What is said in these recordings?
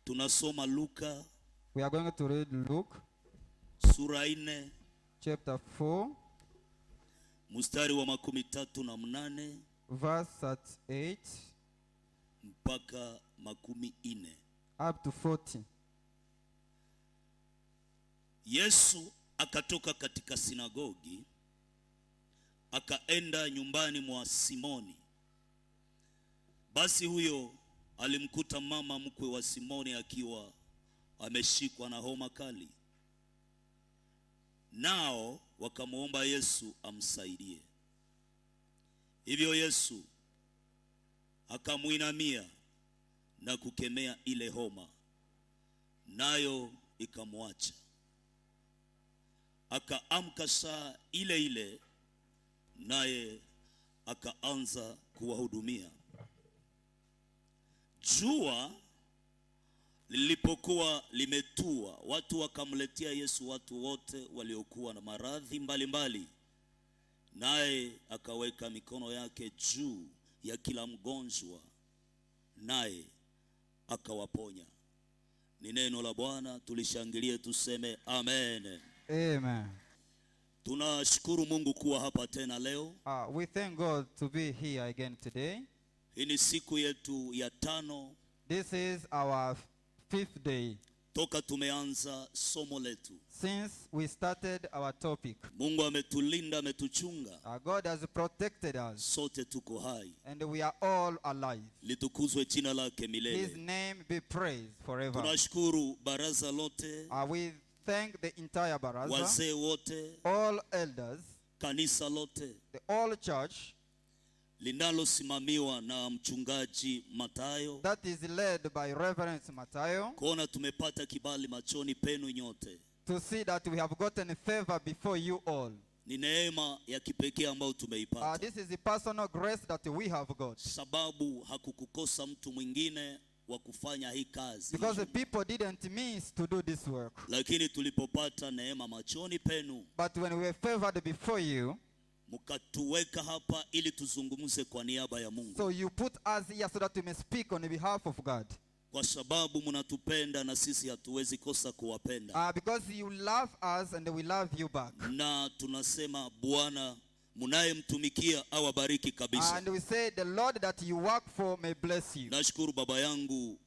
Tunasoma Luka. We are going to read Luke Sura 4. Chapter 4. Mstari wa 38. Verse 38. Mpaka 40. Up to 40. Yesu akatoka katika sinagogi, akaenda nyumbani mwa Simoni. Basi huyo alimkuta mama mkwe wa Simoni akiwa ameshikwa na homa kali. Nao wakamuomba Yesu amsaidie. Hivyo Yesu akamuinamia na kukemea ile homa, nayo ikamwacha. Akaamka saa ile ile, naye akaanza kuwahudumia. Jua lilipokuwa limetua, watu wakamletea Yesu watu wote waliokuwa na maradhi mbalimbali, naye akaweka mikono yake juu ya kila mgonjwa, naye akawaponya. Ni neno la Bwana, tulishangilie tuseme amen. Amen. Tunashukuru Mungu kuwa hapa tena leo. We thank God to be here again today. Hii ni siku yetu ya 5. This is our 5th day toka tumeanza somo letu. since we started our topic. Mungu ametulinda, ametuchunga. God has protected us. Sote tuko hai. And we are all alive. Litukuzwe jina lake milele. His name be praised forever. Tunashukuru baraza lote. We thank the entire baraza, wazee wote, all elders, kanisa lote, the all church linalosimamiwa na mchungaji Matayo, that is led by Reverend Matayo, kuona tumepata kibali machoni penu nyote, to see that we have gotten favor before you all. Ni neema ya kipekee ambayo tumeipata. This is the personal grace that we have got. Sababu hakukukosa mtu mwingine wa kufanya hii kazi, because the people didn't miss to do this work. Lakini tulipopata neema machoni penu, but when we were favored before you, mkatuweka hapa ili tuzungumze kwa niaba ya Mungu. So you put us here so that we may speak on behalf of God. Kwa sababu mnatupenda na sisi hatuwezi kosa kuwapenda. Because you love us and we love you back. Na tunasema Bwana mnayemtumikia awabariki kabisa. And we say the Lord that you work for may bless you. Nashukuru baba yangu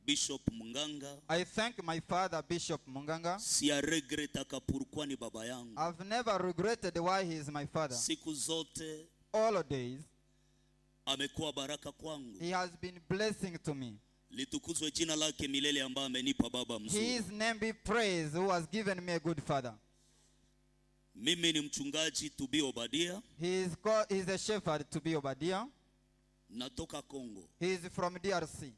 Bishop Munganga. I thank my father Bishop Munganga. Siya regreta kapurukwa ni baba yangu. I've never regretted why he is my father. Siku zote, all days, amekuwa baraka kwangu. He has been blessing to me. Litukuzwe jina lake milele ambaye amenipa baba mzuri. His name be praised who has given me a good father. Mimi ni mchungaji Tubi Obadia. He is a shepherd Tubi Obadia. Natoka Kongo. He is from DRC.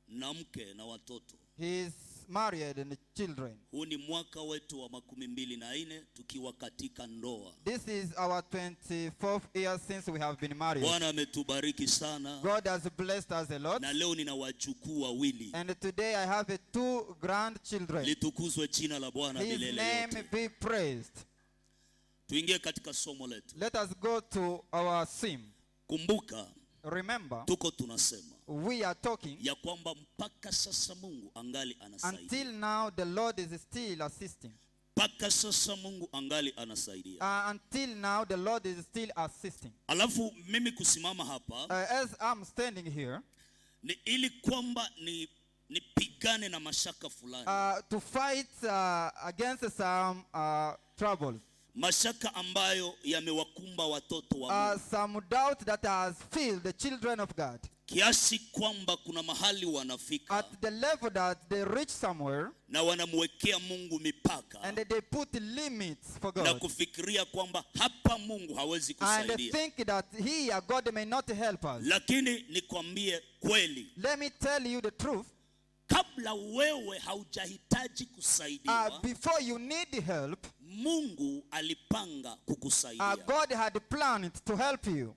Na mke na watoto. He is married and children. Huu ni mwaka wetu wa 24 tukiwa katika ndoa. This is our 24th year since we have been married. Bwana ametubariki sana. God has blessed us a lot. Na leo nina wajukuu wawili. And today I have 2 grandchildren. Litukuzwe jina la Bwana milele yote. His name be praised. Tuingie katika somo letu. Let us go to our theme. Kumbuka, remember, tuko tunasema we are talking ya kwamba mpaka sasa Mungu angali anasaidia. Until now the Lord is still assisting. Mpaka sasa Mungu angali anasaidia. Until now the Lord is still assisting. Alafu mimi kusimama hapa, as I'm standing here, ni ili kwamba nipigane na mashaka fulani. To fight against some troubles. Mashaka ambayo yamewakumba watoto wa Mungu. Some doubt that has filled the children of God. Kiasi kwamba kuna mahali wanafika. At the level that they reach somewhere. Na wanamwekea Mungu mipaka. And they put limits for God. Na kufikiria kwamba hapa Mungu hawezi kusaidia. And they think that here God may not help us. Lakini nikwambie kweli. Let me tell you the truth. Kabla wewe haujahitaji kusaidiwa, before you need help, Mungu alipanga kukusaidia. God had planned to help you.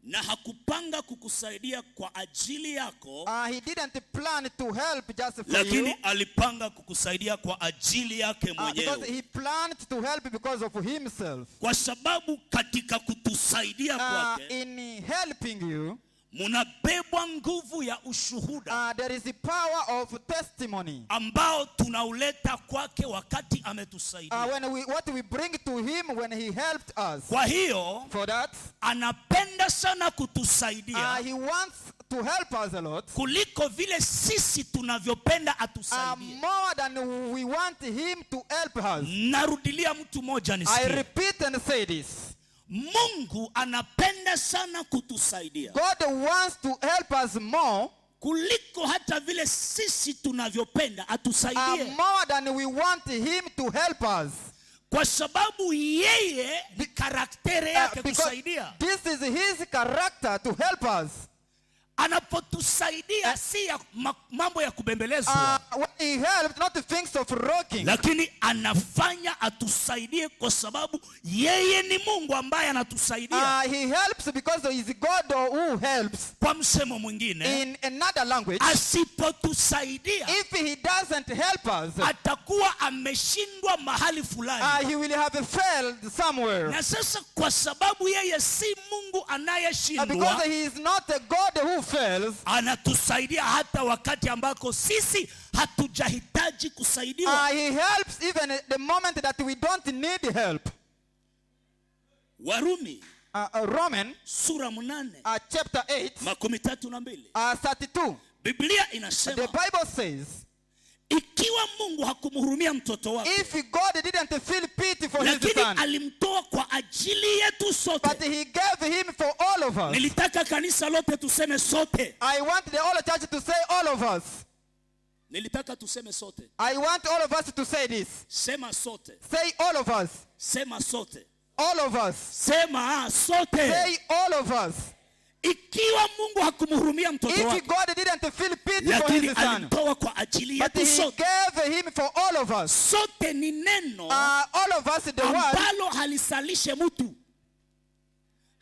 Na hakupanga kukusaidia kwa ajili yako. He didn't plan to help just for lakini you. Lakini alipanga kukusaidia kwa ajili yake mwenyewe. Because he planned to help because of himself. Kwa sababu katika kutusaidia kwake, in helping you, munabebwa nguvu ya ushuhuda there is the power of testimony ambao tunauleta kwake wakati ametusaidia. what we bring to him when he helped us. Kwa hiyo For that, anapenda sana kutusaidia he wants to help us a lot, kuliko vile sisi tunavyopenda atusaidie. more than we want him to help us. Narudilia mtu moja I nisikie. repeat and say this. Mungu anapenda sana kutusaidia God wants to help us more, kuliko hata vile sisi tunavyopenda atusaidie. more than we want him to help us. Kwa sababu yeye ni karakteri yake kusaidia. This is his character to help us. Anapotusaidia si ya mambo ya kubembelezwa. When he helps, not the things of rocking. Lakini anafanya atusaidie kwa sababu yeye ni Mungu ambaye anatusaidia. He helps because he is God who helps. Kwa msemo mwingine, In another language, asipotusaidia, if he doesn't help us, atakuwa ameshindwa mahali fulani. he will have failed somewhere. Na sasa kwa sababu yeye si Mungu anayeshindwa, Because he is not a God who fails, anatusaidia hata wakati ambako sisi hatujahitaji kusaidiwa. he helps even at the moment that we don't need help. Warumi Roman sura 8 chapter 8 32. 32. Biblia The inasema Bible says, ikiwa Mungu hakumhurumia mtoto wake, if God didn't feel pity for his lakini son, alimtoa kwa ajili yetu sote. but he gave him for all of us. Nilitaka kanisa lote tuseme sote. I want the whole church to say all of us. Nilitaka tuseme sote. I want all of us to say this. Sema sote. Say all of us. Sema sote. All of us. Sema sote. Say all of us. Ikiwa Mungu hakumhurumia mtoto wake, If God didn't feel pity for lakini his son, alimtoa kwa ajili but yetu he sote. gave him for all of us. Sote ni neno All of us, the word ambalo halisalishe mtu.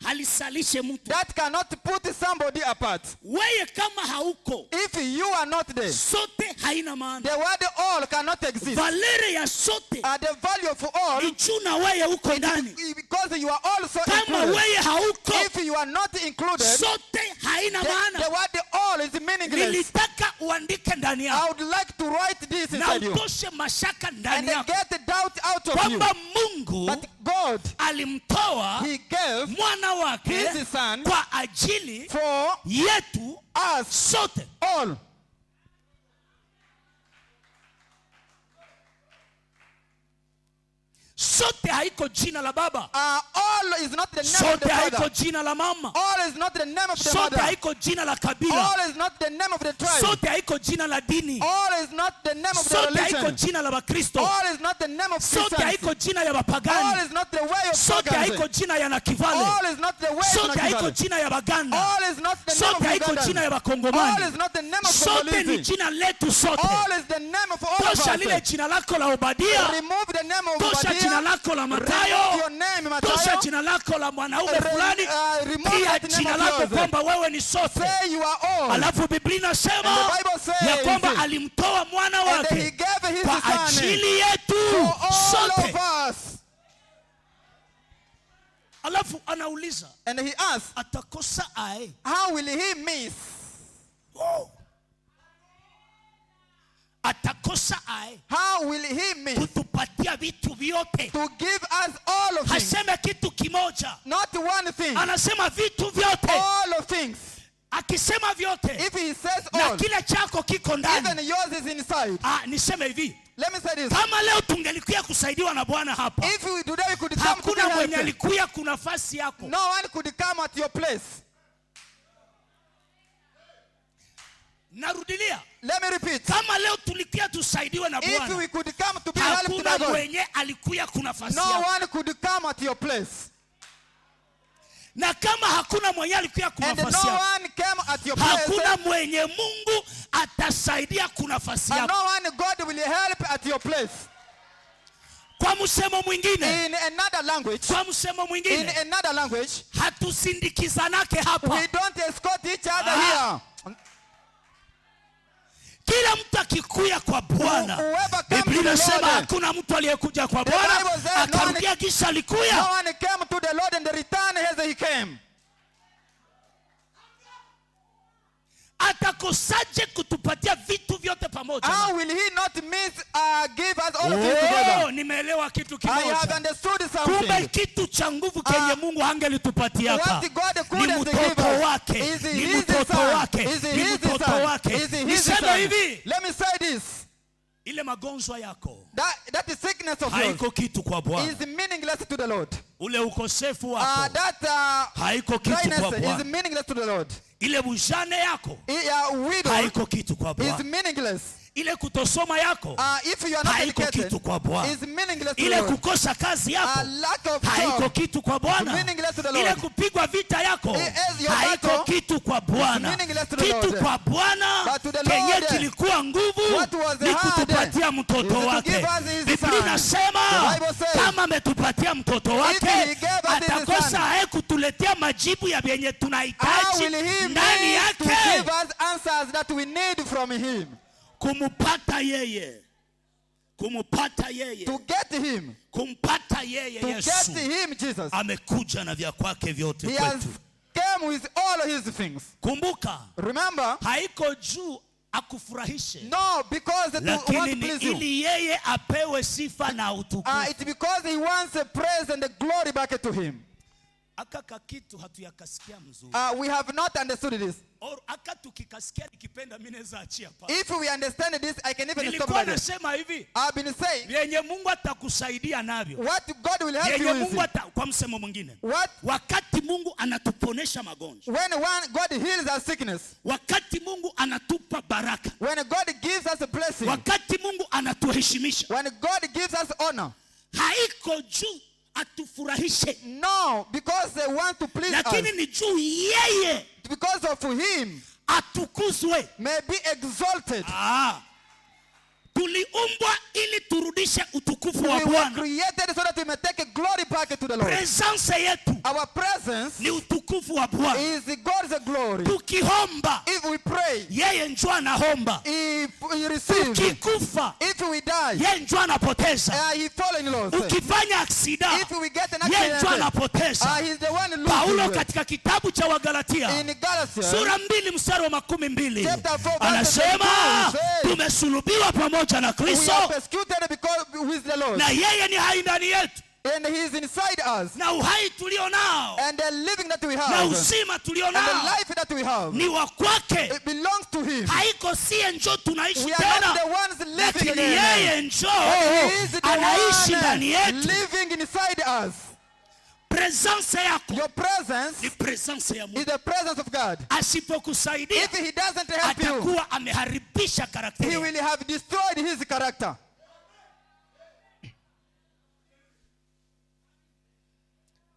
Halisalishe mtu. that cannot put somebody apart. Wewe kama hauko, If you are not there, sote haina maana. the word all cannot exist. Valere ya sote The value of all, ni chuna wewe uko ndani. because you are also Kama included. wewe hauko, If you are not included, sote haina the maana. word all is meaningless. Nilitaka uandike ndani I yako would like to write this na inside you utoshe mashaka and ndani yako get the doubt out of you. kwamba Mungu But God, alimtoa he gave mwana wake his son kwa ajili for yetu us sote. all. Sote haiko jina la baba. All is not the name of Sote the haiko father. jina la mama. All is not the name of the Sote mother. haiko jina la kabila. All is not the name of the tribe. Sote haiko jina la dini. All is not the name of the Sote haiko religion. jina la Bakristo. All is not the name of Sote Christianity. haiko jina ya All bapagani. is not the way of Sote haiko paganism. jina ya nakivale. All is not the way of Sote haiko Nakivale. jina ya baganda. All is not the name Sote of haiko jina ya Uganda. All bakongomani. is not the name of Sote ni Congolese. jina letu sote. All is the name of all of Tosha lile us. jina lako la Obadia. Remove the name of Tosha jina Obadiah. lako la Remove Matayo. your name, Tosha Matthew. jina lako la mwanaume fulani. Remove Pia that name jina of lako yours. kwamba wewe ni sote. Say you are all. Alafu Biblia inasema And the Bible says, ya kwamba alimtoa mwana and he wake gave his kwa son ajili yetu for all sote. of us. Alafu anauliza And he asked, atakosa ae. how will he miss? Oh. Atakosa ae How will he miss? kutupatia vitu vyote. To give us all of things. Haseme kitu kimoja, Not one thing. anasema vitu vyote. All of things. Akisema vyote If he says na all, kile chako kiko ndani. even yours is inside. Niseme hivi, Let me say this. kama leo tungelikuwa kusaidiwa na Bwana hapa, If we today we could come to be hakuna mwenye helped, alikuwa kuna nafasi yako. no one could come at your place. Narudilia, Let me repeat. kama leo tulikuwa tusaidiwe na If Bwana, we could come to be helped by hakuna God, mwenye alikuwa kuna nafasi no yako. one could come at your place. Na kama hakuna mwenye alikuwa kuna And no nafasi yako, one came at your place. hakuna mwenye Mungu atasaidia kuna nafasi And yako. no one God will help at your place. Kwa msemo mwingine, In another language, kwa msemo in mwingine, another language, hatusindikizanake hapa. we don't escort each other here. Kila mtu akikuya kwa Bwana, Whoever comes Biblia to the inasema Lord, hakuna mtu aliyekuja kwa The Bwana Bible says akarudia kisha no alikuya. one came to the Lord and returned as he came. atakosaje kutupatia vitu vyote pamoja? How will he not give us all of this together? Nimeelewa kitu I have kimoja. understood Kumbe something. kitu cha nguvu kenye Mungu hangelitupatiaka What God ni couldn't give mtoto us wake, is ni his mtoto son. wake, Is ni his mtoto son. wake. Is his Niseme son. hivi, Let me say this. ile magonjwa yako That is sickness of yours haiko kitu kwa Bwana. is meaningless to the Lord. Ule ukosefu wako That haiko kitu kwa dryness is Bwana. meaningless to the Lord. Ile bujane yako Widow haiko kitu kwa is Bwana. meaningless. Ile kutosoma yako If you are not haiko educated, kitu kwa Bwana. is meaningless to the Ile Lord. kukosa kazi yako Lack of haiko job kitu kwa Bwana. meaningless to the Ile Lord. kupigwa vita yako your haiko battle kitu kwa Bwana. meaningless to the Kitu Lord. kwa Bwana But to the kenye Lord, kilikuwa nguvu what was ni hard kutupatia mtoto is to wake. give us his Biblia son. inasema The Bible says, kama ametupatia mtoto if wake he gave us his atakosa son, haye kutuletea majibu ya vyenye how tunahitaji will he ndani make to yake, give us answers that we need from him? kumupata yeye, kumupata yeye, To get him, kumpata yeye. to Yesu get him, Jesus. amekuja na vya kwake vyote He has kwetu. came with all his things. Kumbuka, Remember, haiko juu akufurahishe, no, because they want lakini to ni please you. ili yeye apewe sifa na utukufu. It's because he wants the praise and the glory back to him. Aka kitu hatuyakasikia mzuri. We have not understood this. Or aka tukikasikia nikipenda mimi naweza achia pa. If we understand this, I can even stop Nilikuwa by this. nasema hivi, I've been saying, yenye Mungu atakusaidia navyo, what God will help yenye you Mungu with. kwa msemo mwingine, What? wakati Mungu anatuponesha magonjwa, When God heals our sickness, wakati Mungu anatupa baraka, when God gives us a blessing, wakati Mungu anatuheshimisha, when God gives us honor, haiko juu atufurahishe, no, because they want to please lakini us, ni juu yeye because of him, atukuzwe. may be exalted. Tuliumbwa ili turudishe utukufu wa We were Bwana. created so that we may take a glory back to the Lord. Presence yetu Our presence ni utukufu wa Bwana. is God's glory. Tukihomba If we pray, yeye njoo anahomba. he receives. Tukikufa If we die, yeye njoo anapoteza. he fall in loss. Ukifanya aksida If we get an yeye njoo accident, anapoteza. he's the one who Paulo loses. katika kitabu cha Wagalatia In Galatians, sura 2 mstari wa 12 Chapter 4, verse anasema 22 says, tumesulubiwa pamoja na we Kristo are persecuted because with the Lord, na yeye ni hai ndani yetu, and he is inside us, na uhai tulio nao and the living that we na have, uzima tulio and the nao life that we have, ni wa kwake. it belongs to him. Haiko sie njoo tunaishi We are not tena, the ones living lakini again. yeye njoo He is the anaishi one ndani yetu. living inside us. Presence yako Your presence ni presence ya is Mungu. the presence of God. Asipokusaidia If he doesn't help you, atakuwa ameharibisha he karakteri. will have destroyed his character.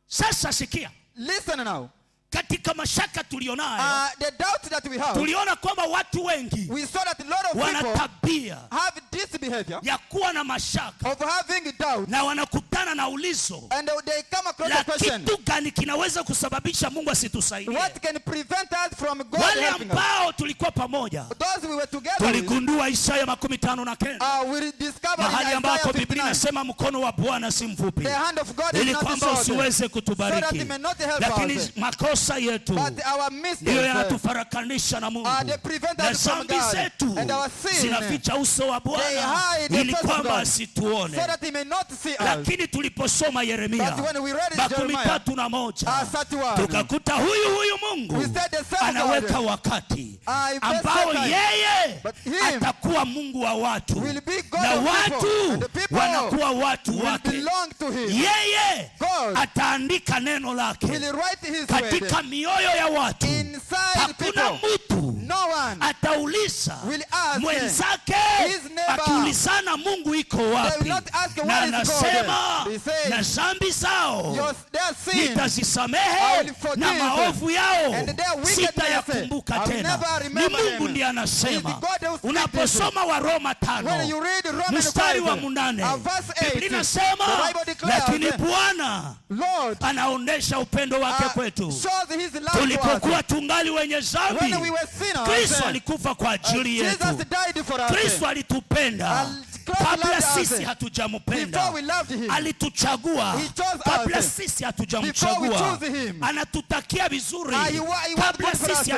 Sasa sikia, Listen now. katika mashaka tulionayo The doubt that we have, tuliona kwamba watu wengi we saw that a lot of wana people tabia have this behavior ya kuwa na mashaka of having doubt, na wanakutana na ulizo and they come across la the question, kitu gani kinaweza kusababisha Mungu asitusaidie. what can prevent us from God Wale helping us? ambao tulikuwa pamoja Those we were together with, tuligundua Isaya 59 we discovered in mahali Isaiah ambapo Biblia 59, inasema mkono wa Bwana si mfupi, the hand of God is ili not kwamba short, usiweze so that kutubariki, he may not help lakini us. makosa yetu But our ndiyo mistakes, yanatufarakanisha na Mungu, they prevent na us from dhambi God, zetu and our sin, zinaficha uso wa they Bwana hide the ili face of kwamba God, asituone. so that he may not see us. Lakini tuliposoma Yeremia But when we read Jeremiah 31, tukakuta huyu Mungu we said the same anaweka God, wakati I ambao specify, yeye but him atakuwa Mungu wa watu will be God na of people, watu and the people wanakuwa watu will wake. belong to him. Yeye God ataandika neno lake will write his katika word mioyo ya watu. inside Hakuna people. mtu No one atauliza will ask mwenzake his neighbor. akiulizana Mungu iko They wapi, will not ask na where is anasema God. He says, na dhambi zao their sin I nitazisamehe will forgive, na maovu yao and their wickedness sitayakumbuka I will tena. never Ni remember Mungu them. ndiye He is anasema. the God who speaks Unaposoma wa Roma when you 5 read Romans mstari wa 5, 8 verse Biblia 8, inasema the Bible declares, lakini Bwana Lord anaonesha upendo wake kwetu shows his love to us. tulipokuwa tungali wenye When dhambi. we were sinners, Kristo alikufa kwa ajili yetu. Jesus died for us. Kristo alitupenda Because he kabla loved us. sisi hatujampenda. Before we loved him. Alituchagua He chose kabla us. sisi Before we hatujamchagua. chose him. Anatutakia vizuri He was kabla good for us. sisi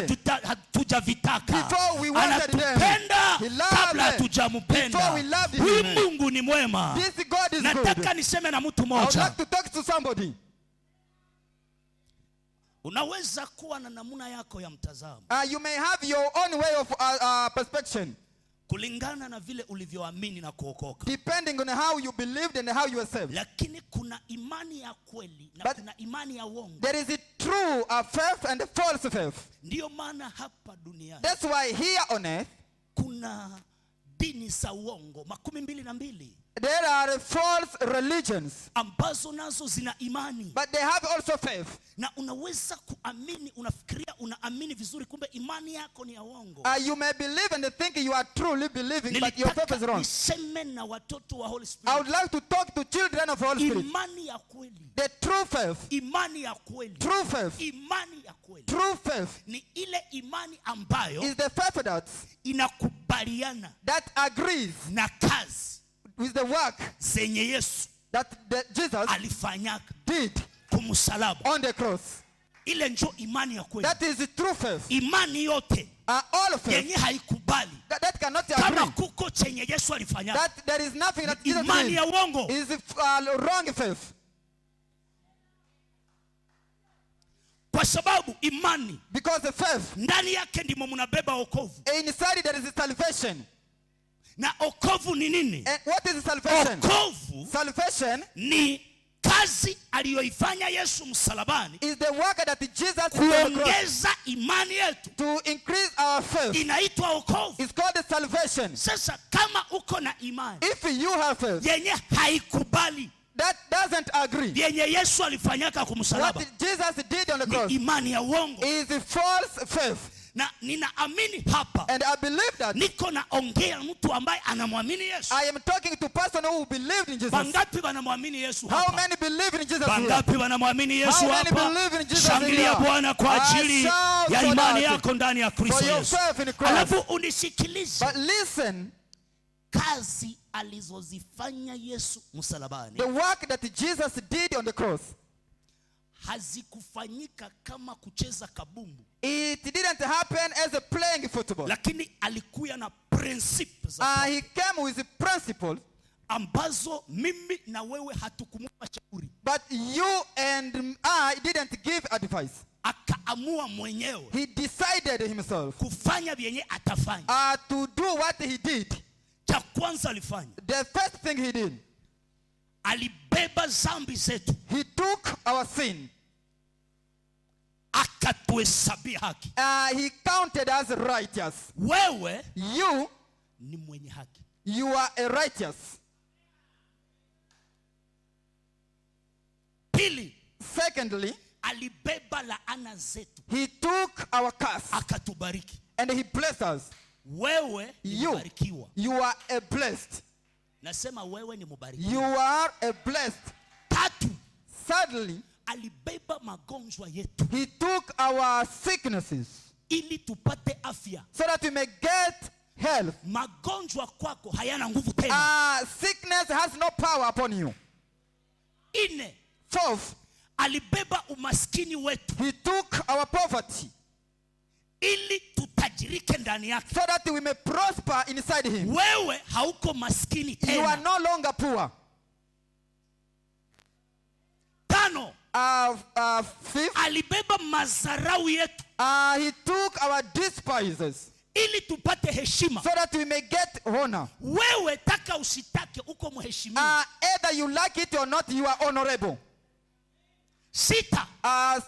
hatujavitaka. Before we wanted them. Anatupenda He loved kabla them. hatujampenda. Before we loved him. Huyu Mungu ni mwema. This God is Nataka good. niseme na mtu I would mmoja. like to talk to somebody. Unaweza kuwa na namna yako ya mtazamo. You may have your own way of perception. Kulingana na vile ulivyoamini na kuokoka. Depending on how you believed and how you were saved. Lakini kuna imani ya kweli na kuna imani ya uongo. There is a true faith and a false faith. Ndiyo maana hapa duniani. That's why here on earth kuna dini za uongo 22. there are false religions. Ambazo nazo zina imani. But they have also faith. Na unaweza kuamini, unafikiria unaamini vizuri, kumbe imani yako ni ya uongo. You may believe and think you are truly believing, but your faith is wrong. Niseme na watoto wa Holy Spirit. I would like to talk to children of Holy Spirit. Imani ya kweli. The true faith. Imani ya kweli. True faith. Imani ya kweli. True faith. Ni ile imani ambayo is the faith that inakubaliana that agrees na kazi with the work zenye Yesu that Jesus alifanyaka did kumsalaba on the cross. Ile njo imani ya kweli. That is the true faith. Imani yote all faith yenye haikubali that cannot kama agree kuko chenye Yesu alifanyaka, that there is nothing that Jesus imani did ya uongo. is wrong faith. Kwa sababu imani, because the faith ndani yake ndimo mnabeba wokovu. Inside there is salvation. Na wokovu ni nini? And what is salvation? Wokovu, salvation ni kazi aliyoifanya Yesu msalabani, is the work that Jesus did on the cross. Kuongeza imani yetu. To increase our faith. Inaitwa wokovu. It's called the salvation. Sasa kama uko na imani, if you have faith yenye haikubali that doesn't agree yenye Yesu alifanyaka kumsalaba, what Jesus did on the cross, ni imani ya uongo, is a false faith. Na ninaamini hapa, and I believe that niko naongea mtu ambaye anamwamini Yesu. I am talking to person who believed in Jesus. Bangapi wanamwamini Yesu hapa? How many believe in Jesus? Bangapi wanamwamini Yesu How many hapa? believe in Jesus? Shangilia Bwana kwa ajili ya imani yako ndani ya Kristo Yesu. Alafu unisikilize. But listen, kazi alizozifanya Yesu msalabani, the work that Jesus did on the cross, hazikufanyika kama kucheza kabumbu. It didn't happen as a playing football. Lakini alikuwa na principles. He came with the principles ambazo mimi na wewe hatukumupa shauri. But you and I didn't give advice. Akaamua mwenyewe. He decided himself kufanya vyenye atafanya. To do what he did. Cha kwanza alifanya, the first thing he did, alibeba zambi zetu. He took our sin. Akatuhesabia haki. He counted as righteous. Wewe, you ni mwenye haki. You are a righteous. Pili, secondly, alibeba laana zetu. He took our curse. Akatubariki. And he blessed us. Wewe ni mbarikiwa. You are a blessed. Nasema wewe ni mbarikiwa. You are a blessed. Tatu, thirdly, alibeba magonjwa yetu. He took our sicknesses. Ili tupate afya. So that we may get health. Magonjwa kwako hayana nguvu tena. Sickness has no power upon you. Ine, fourth, alibeba umaskini wetu. He took our poverty. Ili tutajirike ndani yake. So that we may prosper inside him. Wewe hauko maskini tena. You are no longer poor. Tano, fifth, alibeba mazarau yetu. He took our despises. Ili tupate heshima. So that we may get honor. Wewe taka usitake uko mheshimiwa. Either you like it or not, you are honorable. Sita,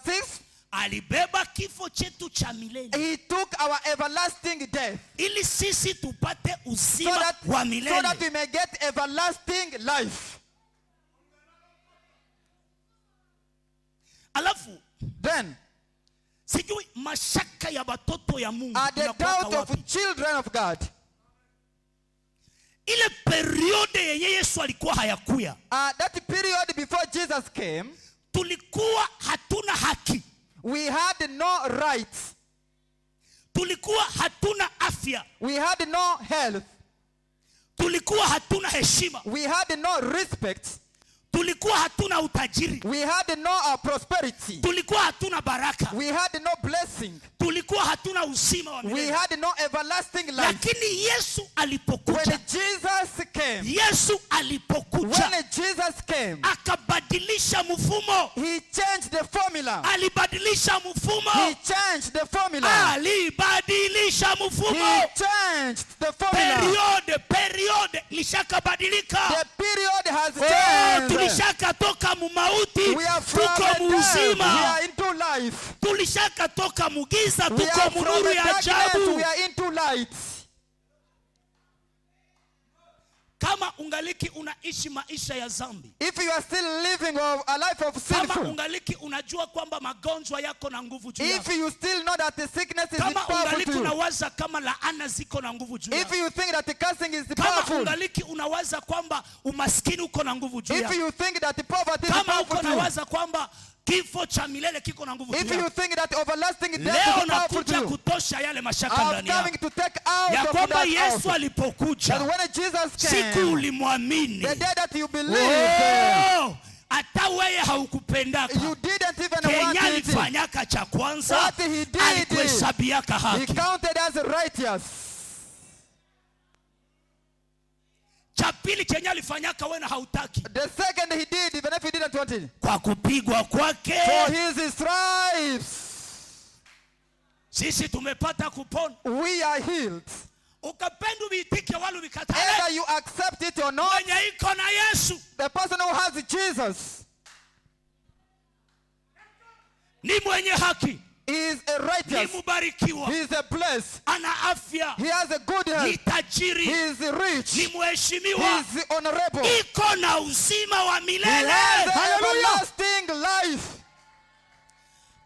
sixth, alibeba kifo chetu cha milele. He took our everlasting death. Ili sisi tupate uzima wa milele. So that we may get everlasting life. Alafu, then, sijui mashaka ya watoto ya Mungu. The doubt of children of God. Ile periode yenye Yesu alikuwa hayakuya. That period before Jesus came, tulikuwa hatuna haki. We had no rights. Tulikuwa hatuna afya. We had no health. Tulikuwa tulikuwa hatuna heshima, We had no respect. tulikuwa hatuna utajiri, We had no prosperity. tulikuwa hatuna baraka, We had no blessing. tulikuwa hatuna uzima wa We milele. had no everlasting life. Lakini Yesu alipokuja, When Jesus came, Yesu alipokuja when Jesus came, akabadilisha mfumo, he changed the formula. alibadilisha mfumo, He changed the formula. alibadilisha He mfumo. changed the formula. Period lishakabadilika. The period has Oh, changed. tulishaka toka mu mauti We are from tuko the mu death. We uzima, are into life. tulishaka toka mu giza We tuko are mu from nuru the ya darkness. ajabu. We are into light. Kama ungaliki unaishi maisha ya zambi, If you are still living a life of kama sinful, ungaliki unajua kwamba magonjwa yako na nguvu juu if yako, you still know that the sickness is kama powerful ungaliki to you, unawaza kama laana ziko na nguvu juu if yako, you think that the cursing is kama powerful, ungaliki unawaza kwamba umaskini uko na nguvu juu if yako, you think that the poverty is kama powerful uko to you, nawaza kwamba kifo cha milele kiko na nguvu if juu you yako, think that everlasting death leo is powerful to nakuja you, kutosha yale mashaka I'm ndani coming yako, to take out ya of kwamba that Yesu out. That alipokuja when Jesus siku came, ulimwamini, the day that you believe, oh, hata wewe haukupendaka, you didn't even Kenya want it. alifanyaka cha kwanza, What he did, alikuhesabiaka he haki. counted as righteous. Cha pili Kenya alifanyaka wewe na hautaki, The second he did, even if he didn't want it, kwa kupigwa kwake for his stripes sisi tumepata kupona. we are healed. Ukapenda uitike wala ukatae, Either you accept it or not, mwenye iko na Yesu the person who has Jesus ni mwenye haki, is a ni righteous. mubarikiwa, He is a blessed. ana afya, He has a good ni health. tajiri, He is rich. ni He mheshimiwa, is honorable. iko na uzima wa He milele. has an Haleluya! everlasting life.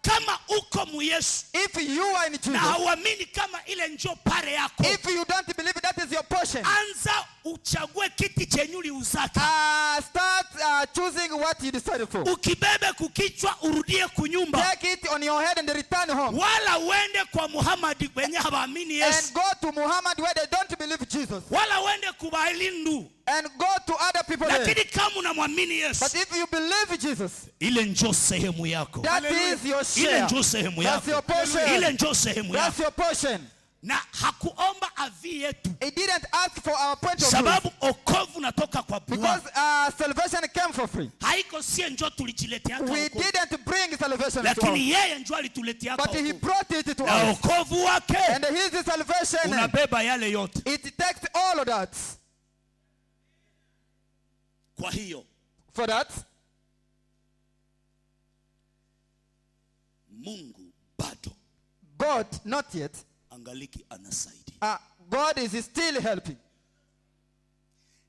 Kama uko mu Yesu If you are in na Jesus, hauamini kama ile njoo pare yako, if you don't believe that is your portion, anza uchague kiti chenye uliuzaka, start choosing what you decided for. ukibebe kukichwa urudie kunyumba, Take it on your head and return home. wala uende kwa Muhammad wenye hawaamini Yesu, And go to Muhammad where they don't believe Jesus. wala uende kubahilindu, And go to other people there. lakini kama unamwamini Yesu, But if you believe Jesus, ile njoo sehemu yako, that is your ile share. njoo sehemu That's your yako, portion. ile njoo sehemu That's yako. your portion. Na hakuomba avi yetu, He didn't ask for our point of view. sababu okovu natoka kwa Because Bwana. salvation came for free. Haiko sie njoo tulijileteaka We okovu, didn't bring salvation to us, lakini yeye njoo alituleteaka but he okovu. brought it to Na us. okovu wake And his salvation, unabeba yale yote. it takes all of that. Kwa hiyo For that, Mungu bado God, not yet. angaliki anasaidia. God is still helping.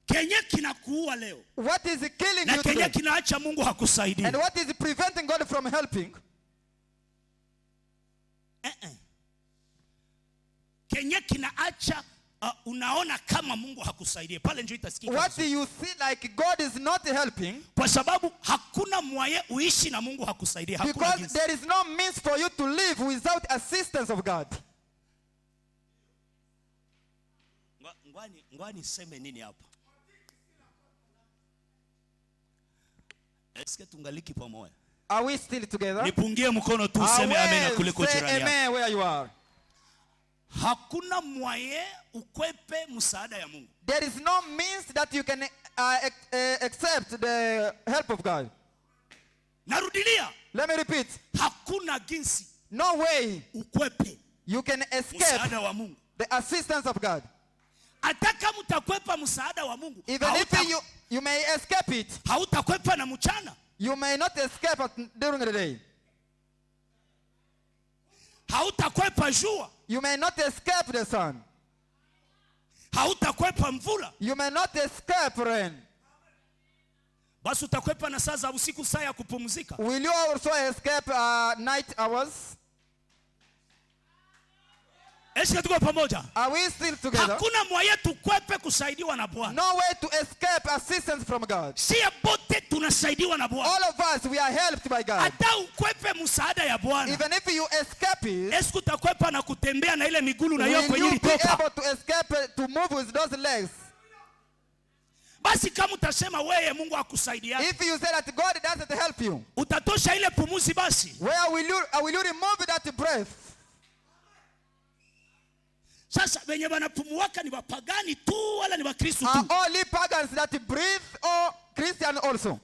Kenye kinakuua leo What is killing na you kenye today? kinaacha Mungu hakusaidia. And what is preventing God from helping? Kenye kinaacha unaona kama Mungu hakusaidia, pale ndio itasikika. What do you see like God is not helping? Kwa sababu hakuna mwaye uishi na Mungu hakusaidia. Hakuna Because jinsi. there is no means for you to live without assistance of God. Ngwani seme nini hapa? Eske tungaliki pamoja? Are we still together? Nipungie mkono tu useme amen kuliko Say jirani yako. amen where you are. Hakuna mwaye ukwepe msaada ya Mungu. There is no means that you can accept the help of God. Narudilia. Let me repeat. Hakuna jinsi. No way ukwepe you can escape msaada wa Mungu. the assistance of God. Hata kama utakwepa msaada wa Mungu, Even if you may escape it, hautakwepa na mchana. you may not escape during the day. Hautakwepa jua. You may not escape the sun. Hautakwepa mvula. You may not escape rain. Basi utakwepa na saa za usiku, saa ya kupumzika. Will you also escape night hours? Eske tuko pamoja? Are we still together? Hakuna mwaye tukwepe kusaidiwa na Bwana. No way to escape assistance from God. Sie bote tunasaidiwa na Bwana. All of us, we are helped by God. Hata ukwepe msaada ya Bwana, Even if you escape it, eske utakwepa na kutembea na ile migulu na will hiyo kwenye you be ilitoka? able to escape to move with those legs? basi kama utasema wewe Mungu akusaidia, If you say that God doesn't help you, utatosha ile pumuzi basi. where will you remove that breath? Sasa wenye wanapumuaka ni wapagani tu wala ni wakristo Are tu? only pagans that breathe or Christian also?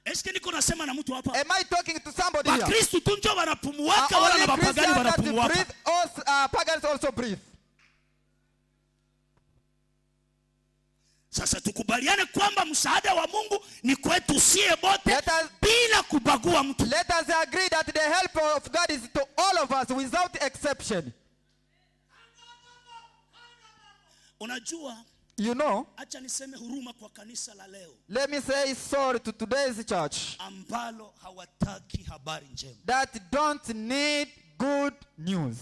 Eske niko nasema na mtu hapa? Am I talking to somebody here? Wakristo tu ndio wanapumuaka Are wala only na wapagani Christians that wanapumuaka? breathe or pagans also breathe? Sasa tukubaliane kwamba msaada wa Mungu ni kwetu sie bote Let us- bila kubagua mtu. Let us agree that the help of God is to all of us without exception. Unajua, You know, acha niseme huruma kwa kanisa la leo let me say sorry to today's church ambalo hawataki habari njema. that don't need good news.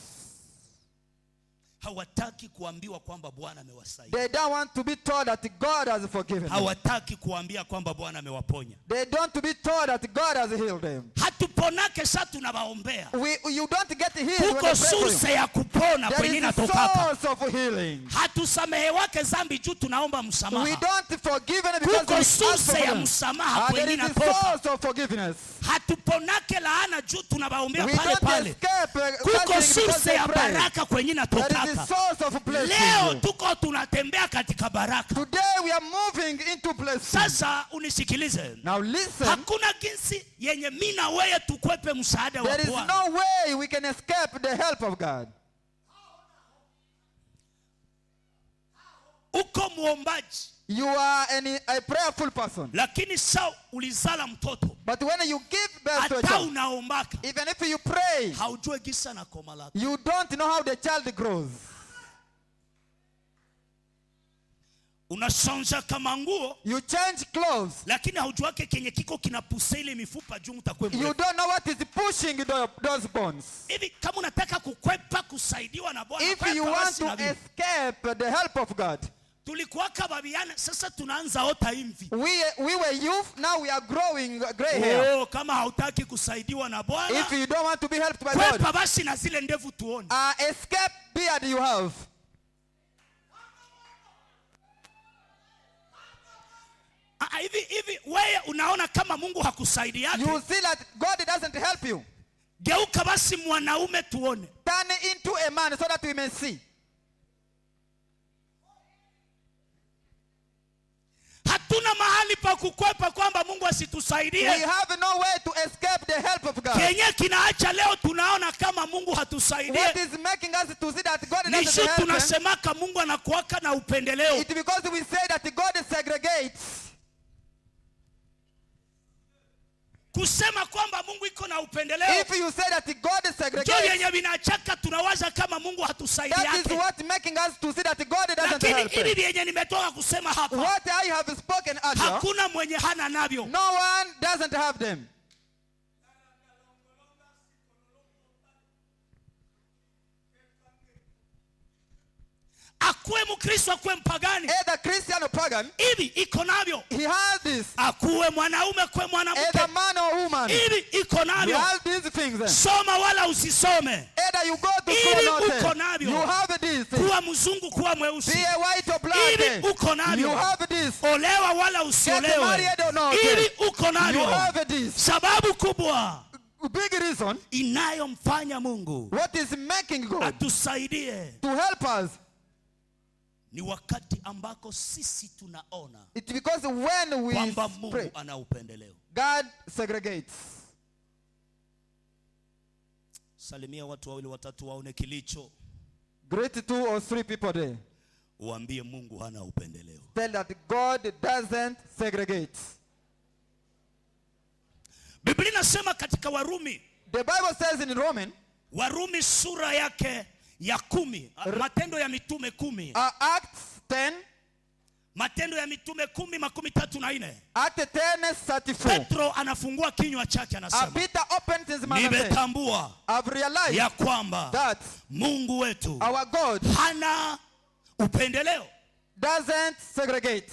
Hawataki kuambiwa kwamba Bwana amewasaidia. They don't want to be told that God has forgiven them. Hawataki kuambia kwamba Bwana amewaponya. They don't want to be told that God has healed them. Hatuponake sasa tunawaombea. You don't get healed when Kuko they pray for you. source ya kupona There kwenye is a inatokaka. source of healing. Hatusamehewake dhambi juu tunaomba We msamaha. don't forgive them because Kuko we ask source for ya them. msamaha kwenye There is a inatoka. source of forgiveness. Hatuponake laana juu tunawaombea We pale don't pale. escape Kuko cursing because source they ya pray. baraka kwenye There is a inatokaka. source of blessing. Leo tuko tunatembea katika baraka. Today we are moving into blessing. Sasa unisikilize. Now listen. Hakuna jinsi yenye mimi na wewe tukwepe msaada wa There is Bwana. no way we can escape the help of God. Uko muombaji, You are a prayerful person. lakini saa ulizala mtoto, But when you give birth to a hata child, unaombaka, even if you pray, haujue gisa na koma lako. you don't know how the child grows. Unashanja kama nguo, You change clothes. lakini haujuake kenye kiko kinapusa ile mifupa juu mtakwe You mrefu. don't know what is pushing those bones. Hivi kama unataka kukwepa kusaidiwa na Bwana, If you kwepa want basi to na Biblia. escape the help of God, Tulikuwaka babiana, sasa tunaanza ota imvi. we were youth, now we are growing gray hair. Oh, kama hautaki kusaidiwa na Bwana, If you don't want to be helped by God, kwepa basi na zile ndevu tuone. escape beard you have. Hivi wewe unaona kama Mungu hakusaidiake? You see that God doesn't help you. Geuka basi mwanaume tuone. Turn into a man so that we may see. Hatuna mahali pa kukwepa kwamba Mungu asitusaidie. We have no way to escape the help of God. Kenye kinaacha leo tunaona kama Mungu hatusaidie. What is making us to see that God Nishu doesn't help us? tunasemaka Mungu anakuwaka na upendeleo. It's because we say that God segregates. Kusema kwamba Mungu iko na upendeleo, If you say that God ndio segregates, yenye vinachaka tunawaza kama Mungu that is hatusaidiake. what making us to see that God doesn't Lakini help hivi us. vyenye nimetoka kusema hapa, What I have spoken earlier, hakuna mwenye hana navyo. no one doesn't have them. Akuwe Mkristo akuwe mpagani, Either Christian or pagan, hivi iko navyo. he has this. Akuwe mwanaume kuwe mwanamke, Either man or woman, hivi iko you navyo. have these things. Soma wala usisome, Either you go to Ili school or uko not, navyo. you have this. kuwa mzungu kuwa Be mweusi, a white or hivi black, uko you navyo. have this. Olewa wala Get usiolewe, married or not, hivi uko you navyo. have this. Sababu kubwa Big reason inayomfanya Mungu what is making God atusaidie to help us. ni wakati ambako sisi tunaona It's because when we kwamba pray, Mungu ana upendeleo. God segregates. Salimia watu wawili watatu waone kilicho, Greet 2 or 3 people there. uambie Mungu hana upendeleo. Tell that God doesn't segregate. Biblia inasema katika Warumi, The Bible says in Warumi sura yake ya 10, Matendo ya Mitume 10, Acts 10, Matendo ya Mitume 10:34. Act 10:34. Petro anafungua kinywa chake anasema, Peter opens his mouth and says, nimetambua I've realized ya kwamba that Mungu wetu our God hana upendeleo. doesn't segregate.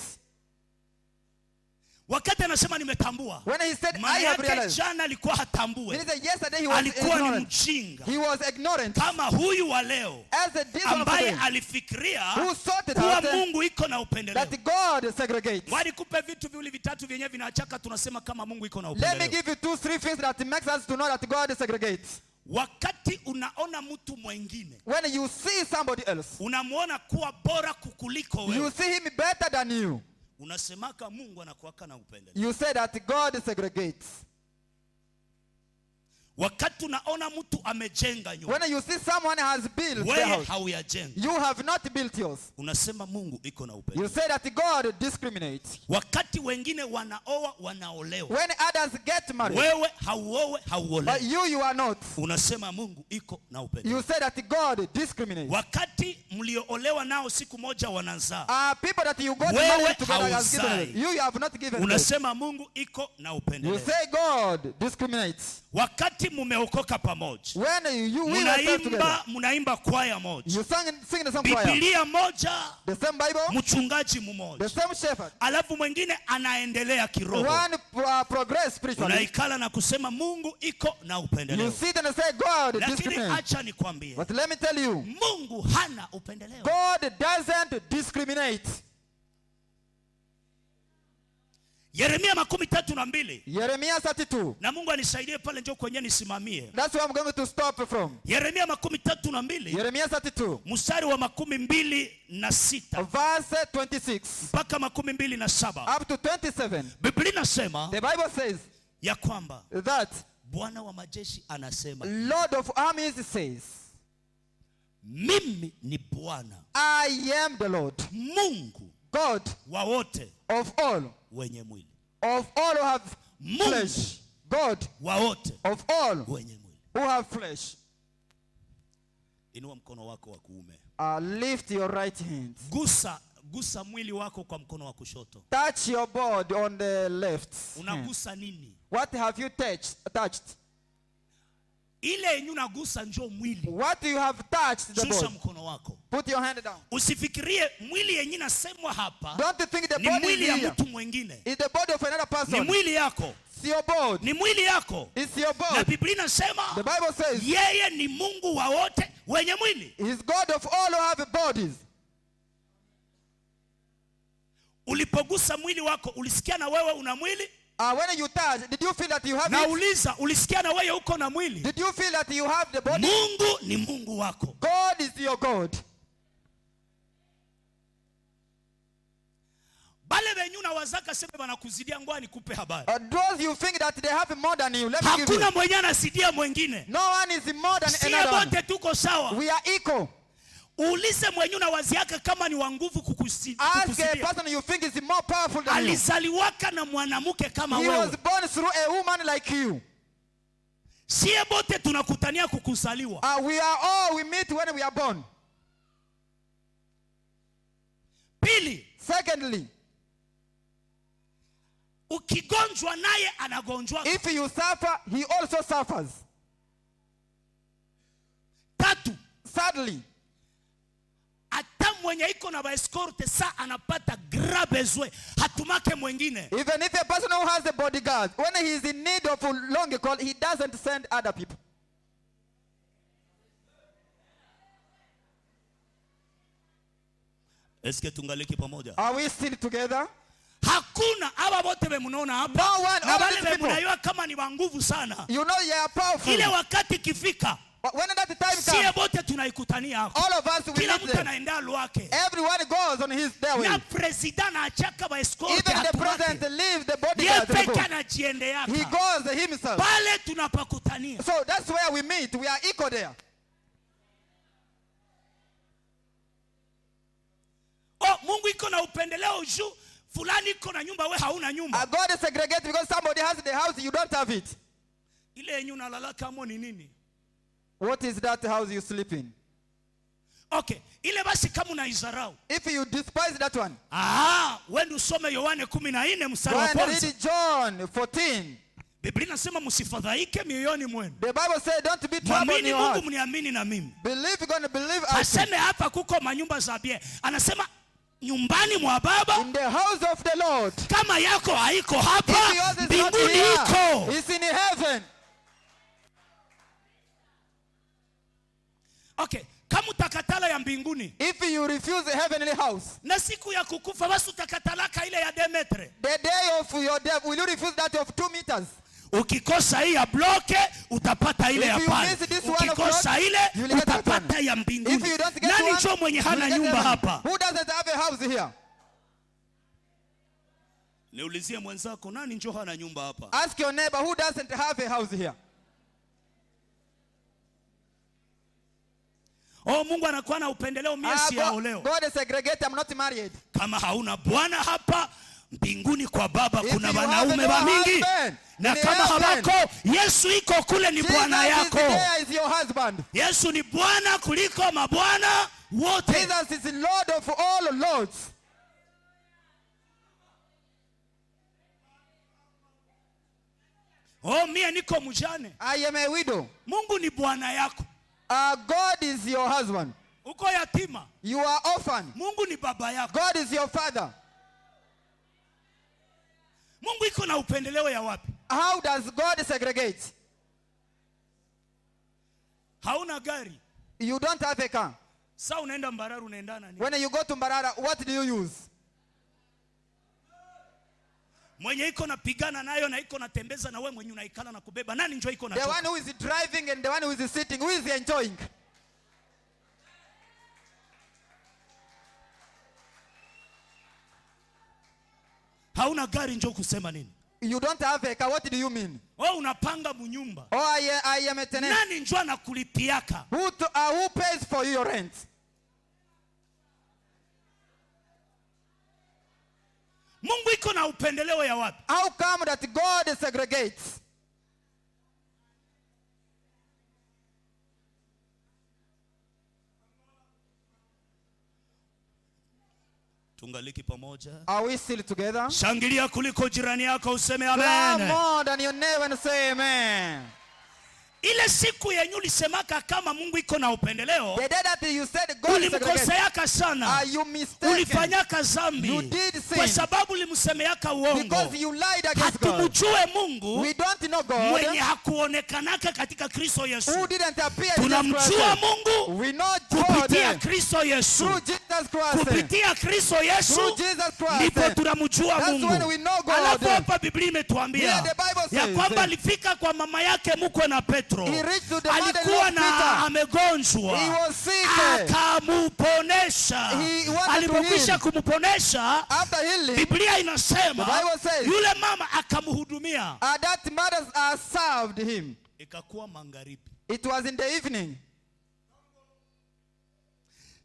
Wakati anasema nimetambua, When he said, I maana have yake realized, jana alikuwa he hatambue, said yesterday he was alikuwa ni ignorant. mjinga He was ignorant. kama huyu wa leo As a this one of ambaye them alifikiria who sorted kuwa out Mungu iko na na upendeleo. that God segregates. Wali kupe vitu viwili vitatu vyenye vinachaka tunasema kama Mungu iko na Let me upendeleo. give you 2-3 things that makes us to know that God segregates. Wakati unaona mtu mwingine, When you see somebody else, unamuona kuwa bora kukuliko you wewe, see him better than you, unasemaka Mungu anakuwaka na upendeleo. you say that God segregates. Wakati unaona mtu amejenga nyumba, When you see someone has built the wewe house, hauyajenga, you have not built yours, unasema Mungu iko na you upendeleo. say that God discriminates. Wakati wengine wanaoa wanaolewa, When others get married, wewe hauowe but hauolewi, you are not, unasema Mungu iko na upendeleo. you say that God discriminates. Wakati mlioolewa nao siku moja wanazaa, People that you got Wewe married together has given hauzai. birth. You have not given birth. unasema Mungu iko na You upendeleo. say God discriminates. Wakati mumeokoka pamoja, When we were saved together, munaimba kwaya moja, you sing the same choir, Biblia moja, the same Bible, mchungaji the mmoja, same shepherd. alafu mwingine anaendelea kiroho. One progress spiritually. Unaikala na kusema Mungu iko na You upendeleo. sit and say God Lakini discriminates. acha nikwambie, But let me tell you, Mungu hana upendeleo. God doesn't discriminate. Yeremia 32. Jeremiah 32. Na Mungu anisaidie pale njoo kwenye nisimamie. That's where I'm going to stop from. Yeremia 32 Jeremiah 32. mstari wa 26 Verse 26 mpaka 27. up to 27. Biblia inasema The Bible says ya kwamba that Bwana wa majeshi anasema, Lord of armies says, mimi ni Bwana I am the Lord, Mungu God wa wote of all wenye mwili. who have Mungu flesh. God wa wote of all wenye mwili. who have flesh. Inua mkono wako wa kuume. Lift your right hand. Gusa mwili wako kwa mkono wa kushoto. Touch your body on the left hand. Unagusa nini? What have you touched? Ile yenye unagusa njoo mwili. What you have touched the Shusha body. mkono wako. Put your hand down. Usifikirie mwili yenye nasemwa hapa Don't think the ni body mwili ya is here. mtu mwingine. It's the body of another Ni person. mwili yako. It's your body. Ni mwili yako. It's your Na body. Biblia inasema The Bible says yeye ni Mungu wa wote wenye mwili. He's God of all who have bodies. Ulipogusa mwili wako ulisikia na wewe una mwili? When you touch, did you feel that you have it? Nauliza, ulisikia na wewe uko na mwili? Did you feel that you have the body? Mungu ni Mungu wako. God is your God. Bale wenyu na wazaka sema wanakuzidia, ngoa nikupe habari. Those you think that they have more than you, let me give you. Hakuna mwenye anasidia mwingine. No one is more than Sie another wote one. tuko sawa. We are equal. Uulize mwenyu na waziaka kama ni wa nguvu Ask a kukuzidia. person you think is more powerful than you. Alizaliwaka na mwanamke kama He was wewe. born through a woman like you. Sie wote tunakutania kukuzaliwa. We meet when we are born. Pili, Secondly, ukigonjwa naye anagonjwa. if you suffer, he also suffers. Tatu, Thirdly, hata mwenye iko na escort saa anapata grabezwe hatumake mwingine. even if a person who has a bodyguard, when he is in need of a long call, he doesn't send other people. Eske tungaliki pamoja? Are we still together? Hakuna hawa wote wemunaona hapa. No one, Na all wale these people. wemunaiwa kama ni wa nguvu sana. You know you are powerful. Ile wakati kifika, But when that time sie comes, wote tunaikutania hapo. all of us will Kila meet mtu them. anaenda lwake. Everyone goes on his their way. Na president anachaka wa escort Even the hatumake. president leaves the Ye bodyguard. peke anajiendeaka. He goes himself. Pale tunapakutania. So that's where we meet. We are equal there. Oh, Mungu iko na upendeleo juu fulani iko na nyumba we hauna nyumba. God is segregated because somebody has the house, you don't have it. Ile yenye unalala kama ni nini? What is that house you sleep in? Okay, ile basi kama unaizarau. If you despise that one, Wende usome Yohane 14 mstari go wa and kwanza. read John 14. Biblia inasema msifadhaike mioyoni mwenu. The Bible says don't be troubled in Mwamini your Mungu, heart. mniamini na mimi. Believe you're going to believe us. Aseme hapa kuko manyumba za bie. Anasema nyumbani mwa Baba, In the house of the Lord. kama yako haiko If hapa, yours is not mbinguni here, iko. it's in heaven. Okay, kama utakatala ya mbinguni, if you refuse the heavenly house, na siku ya kukufa basi utakatalaka ile ya 2 metre. the day of your death, will you refuse that of 2 meters? Ukikosa hii ya bloke utapata ile ya If you pale. miss this one of Ukikosa block, ile you will get that utapata one. ya If mbinguni. you don't get Nani one, njo mwenye you hana will get nyumba heaven. hapa? Who doesn't have a house here? Niulizie mwenzako, nani njo hana nyumba hapa? Ask your neighbor, who doesn't have a house here? Oh, Mungu anakuwa na upendeleo, mimi siaoleo. God is segregated, I'm not married. Kama hauna bwana hapa mbinguni kwa Baba If kuna you wanaume have wa no mingi. husband, Na in kama heaven, habako, Yesu iko kule, ni bwana Jesus yako. is there, is your husband. Yesu ni bwana kuliko mabwana wote. Jesus is the Lord of all lords. Oh, mie niko mjane. I am a widow. Mungu ni bwana yako. God is your husband. Uko yatima. You are orphan. Mungu ni baba yako. God is your father. Mungu iko na upendeleo ya wapi? How does God segregate? Hauna gari. You don't have a car. Sasa unaenda Mbarara, unaendana nini? When you go to Mbarara, what do you use? Mwenye iko napigana nayo na iko natembeza na wewe mwenye unaikala na kubeba. Nani njoo iko na The one who is driving and the one who is sitting, who is enjoying? Hauna gari njoo kusema nini? You don't have a car, what do you mean? Wewe unapanga munyumba. Oh, I am a tenant. Nani njoo anakulipiaka? Who pays for your rent? Mungu iko na upendeleo ya wapi? How come that God segregates? Tungaliki pamoja. Are we still together? Shangilia kuliko jirani yako, useme Clap amen. more than your neighbor and say amen. Ile siku yenye ulisemaka kama Mungu iko na upendeleo, The day that you said God segregates, ulimkoseaka sana. are you mistaken? Ulifanyaka zambi. You did sin. Kwa sababu ulimsemeaka uongo. Because you lied against God. Hatumjue Mungu We don't know God mwenye hakuonekanaka katika Kristo Yesu. who didn't appear in Jesus Tunamjua Christ. Mungu We know God kupitia Kristo Yesu. through Jesus Christ. Kupitia Kristo Yesu Through Jesus Christ. ndipo tunamjua That's Mungu. when we know God. Alafu hapa Biblia imetuambia Yeah, the Bible ya says, kwamba alifika kwa mama yake mkwe na Petro. He reached to the Alikuwa mother of Peter. na amegonjwa. He was sick. Akamuponesha. He wanted to Alipokwisha heal. kumuponesha, After healing, Biblia inasema The Bible says, yule mama akamhudumia. that mother served him. Ikakuwa magharibi. It was in the evening.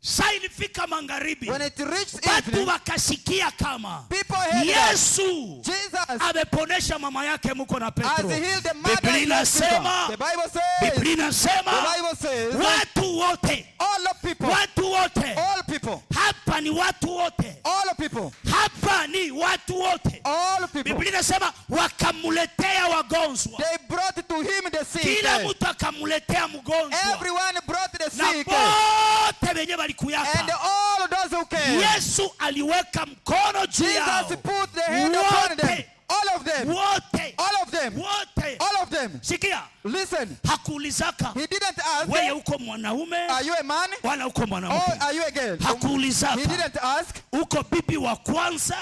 Saa ilifika magharibi. When it reached Watu evening, wakasikia kama people heard that Yesu Jesus ameponesha mama yake mko na has Petro. healed the mother Biblia of Peter. inasema, The Bible says, Biblia inasema the Bible says, watu wote, all of people, watu wote, all people, hapa ni watu wote, all of people, hapa ni watu wote. all people. Biblia inasema wakamuletea wagonjwa. They brought to him the sick. Kila mtu akamuletea mgonjwa. Everyone brought the Na sick. wote wenye And walikuyaka. all those who came, Yesu aliweka mkono juu yao. Jesus put the hand upon them. Wote. All of them. Wote. All of them. Wote. All of them. Sikia, Listen, hakuulizaka he didn't ask, wewe uko mwanaume are you a man wala uko or mwanamke. are you a girl? He Hakuulizaka didn't ask, uko bibi wa kwanza,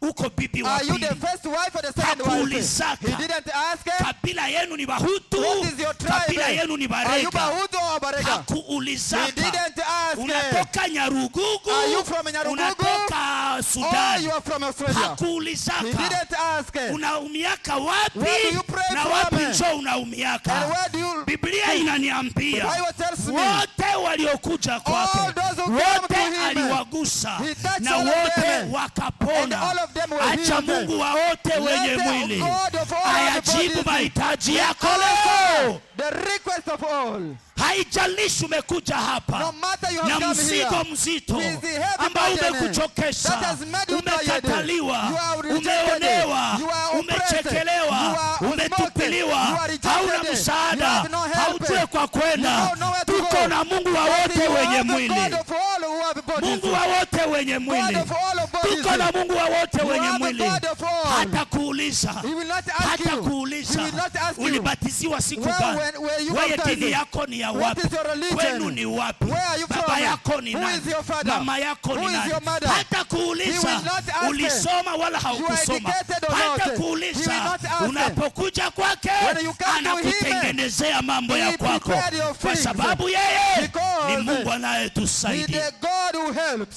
uko bibi wa are you the pili. first wife or the second wife? Hakuulizaka. He didn't ask, Kabila yenu ni Bahutu, what is your tribe? kabila yenu ni Are you Barega. Bahutu or Barega? He Hakuulizaka didn't ask, unatoka Nyarugugu, are you from Nyarugugu? unatoka or Sudan. you are from Australia? He Hakuulizaka didn't ask, unaumiaka wapi Where do you pray na from? wapi njo and unaumiaka. where do you? Biblia inaniambia The Bible tells me, wote waliokuja kwake, all those who came wote to him, aliwagusa he touched na all of wote them, and wakapona. all of them were Acha healed. Mungu wa wote wenye Let the mwili God of all ayajibu the bodies mahitaji yako answer leo. the request of all. Haijalishi umekuja No hapa matter you have na come mzigo here, mzito with the heavy ambao burden umekuchokesha, that has made you tired, umekataliwa, you are rejected, umeonewa, you are oppressed, umechekelewa, you are umetupiliwa, you are rejected, hauna you msaada, have no help, haujue kwa you kwenda. don't know where to Tuko go. na Mungu wa But wote you wenye have the mwili, God of all who have bodies. Mungu wa wote wenye mwili. God of all bodies. Tuko na Mungu wa wote You wenye have the mwili. God of all. Hata kuuliza, He will not ask hata you. He kuuliza will not ask you. ulibatiziwa siku Well, gani? were you Wewe baptized? dini yako ni ya wapi? is your religion? Kwenu ni wapi? Where are you Baba from? yako ni Who nani? is your father? Mama yako Who ni is nani? your mother? Hata He kuuliza will not ask ulisoma wala you are haukusoma. educated or Hata not. He will kuuliza not ask. unapokuja kwake When you come to him, anakutengenezea mambo he ya kwako, prepared your kwa things. sababu yeye Because ni Mungu He anayetusaidia. is the God who helps.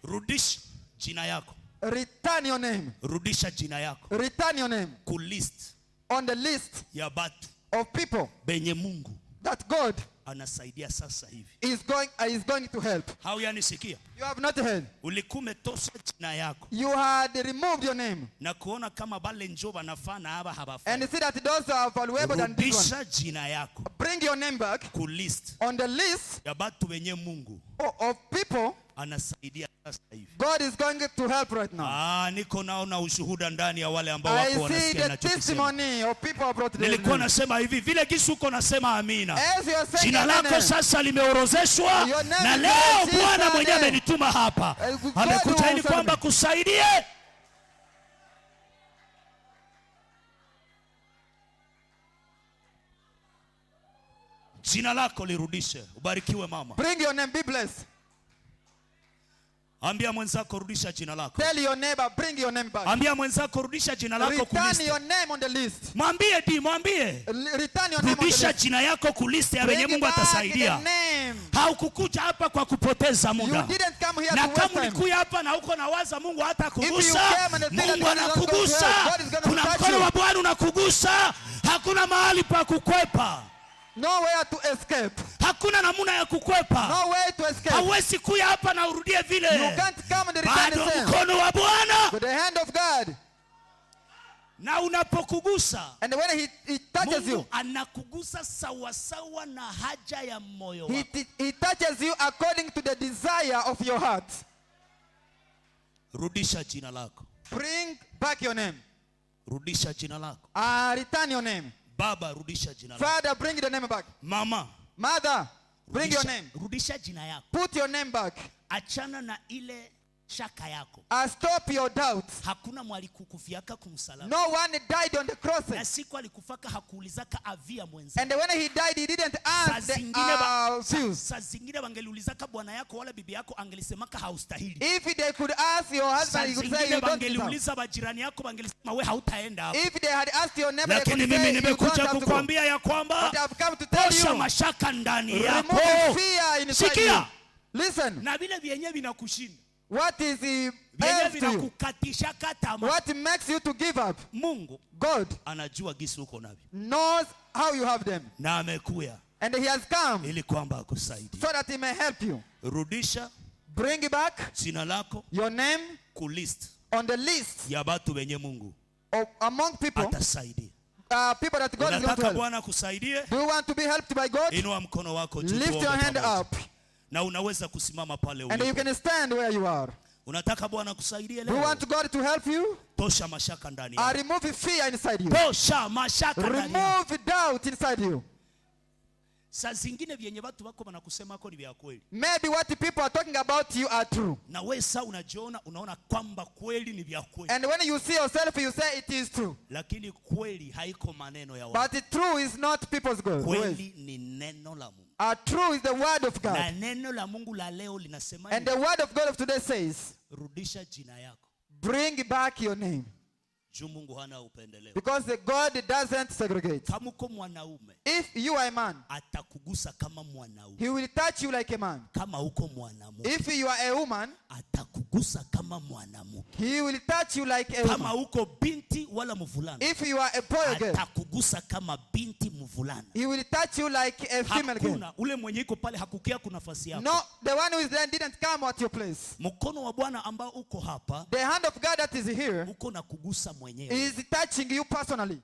Rudisha jina yako. Return your name. Rudisha jina yako. Return your name Kulist on the list ya batu of people benye Mungu that God anasaidia sasa hivi. is going to help. Hauyanisikia? You have not heard. Ulikuwa umetosha jina yako You had removed your name na kuona kama bale njoo wanafana haba and habafana. see that those are valuable than this one. Rudisha jina yako Bring your name back kulist on the list ya batu wenye Mungu of people anasaidia sasa hivi. God is going to help right now. Niko naona ushuhuda ndani ya wale ambao I wako see wanasikia the ninachokisema. testimony of people who brought their Nilikuwa name. nasema hivi vile kisu uko nasema amina. As you are saying Jina your lako name, sasa limeorozeshwa Your name na is leo registered. Bwana mwenyewe amenituma hapa. God Amekuja ili will kwamba serve me. kusaidie. Jina lako lirudishe. Ubarikiwe mama. bring your name, be blessed. Ambia mwenzako rudisha jina lako. Tell your neighbor, bring your name back. Ambia mwenzako rudisha jina lako Return kuliste. your name on the list. Mwambie mwambie. Return your name on the Rudisha list. jina yako kuliste ya wenye Bring Mungu back atasaidia. the name. Haukukuja hapa kwa kupoteza You muda. didn't come here Na to waste kama time. ulikuya hapa na uko nawaza Mungu hata If you kugusa, came and the thing that Mungu God is not going to anakugusa. help, God is going to Kuna touch mkono you. wa Bwana unakugusa. Hakuna mahali pa kukwepa. Nowhere to escape. Hakuna namuna ya kukwepa. No way to escape. Hauwezi kuja hapa na urudie vile. You can't come and return Bado the same. mkono wa Bwana. With the hand of God. Na unapokugusa, And when he touches Mungu you, anakugusa sawa sawa na haja ya moyo wako. he touches you according to the desire of your heart. Rudisha jina lako. Bring back your name. Rudisha jina lako. Return your name. Baba, rudisha jina lako. Father, bring the name back. Mama, Mother, bring your name. Rudisha jina yako. Put your name back. Achana na ile shaka yako. Stop your doubts. Hakuna mwalikukufiaka kumsalaba. No one died on the Na crosses. siku alikufaka hakuulizaka avia mwenza. And when he died, he didn't ask the views. Saa zingine wangeliulizaka bwana yako wala bibi yako angelisemaka haustahili. If they could ask your Saa husband, he could say zingine you don't deserve. wangeliuliza majirani yako wangelisema we hautaenda hapo. If they had asked your neighbor, they Lakini could mimi say you don't nimekuja have to go. kukwambia ya kwamba But I've come to tell tosha you, mashaka ndani yako. remove fear inside you. Sikia. Listen, Na vile vyenyewe vinakushinda. what is the Vyenyewe else to you? vinakukatisha tamaa. What makes you to give up? Mungu God anajua gisi uko navyo. knows how you have them. Na amekuya And he has come ili kwamba akusaidie. so that he may help you. Rudisha Bring back jina lako your name kulist on the list ya batu wenye Mungu of among people, atasaidia. people that God is going to Unataka help. Bwana kusaidie? Do you want to be helped by God? Inua mkono wako juu. Lift tuombe your hand pamoja. up. Na unaweza kusimama pale And you ulipo. can stand where you are. Unataka Bwana kusaidie Do you leo? want God to help you? Tosha mashaka ndani yako. Remove fear inside you. Tosha mashaka ndani yako. Remove doubt inside you. Saa zingine vyenye watu wako wanakusema ko ni vya kweli. Maybe what the people are talking about you are true. Na wewe sasa unaona kwamba kweli ni vya kweli. And when you see yourself, you say it is true. Lakini kweli haiko maneno ya watu. But the true is not people's goal. Kweli ni neno la Mungu. True is the word of Na God. neno la Mungu la leo linasema And the word of God of today says, rudisha jina yako. bring back your name. Juu Mungu hana upendeleo. Because the God doesn't segregate. Kama uko mwanaume, If you are a man, atakugusa kama mwanaume. he will touch you like a man. Kama uko mwanamume, If you are a woman, atakugusa kama mwanamuke. he will touch you like a Kama woman. uko binti wala mvulana, If you are a boy or girl, atakugusa kama binti mvulana. he will touch you like a female girl. Hakuna ule mwenye iko pale hakukia kuna nafasi yako. No, the one who is there didn't come at your place. Mkono wa Bwana ambao uko hapa, The hand of God that is here uko na kugusa mwenyewe. is touching you personally.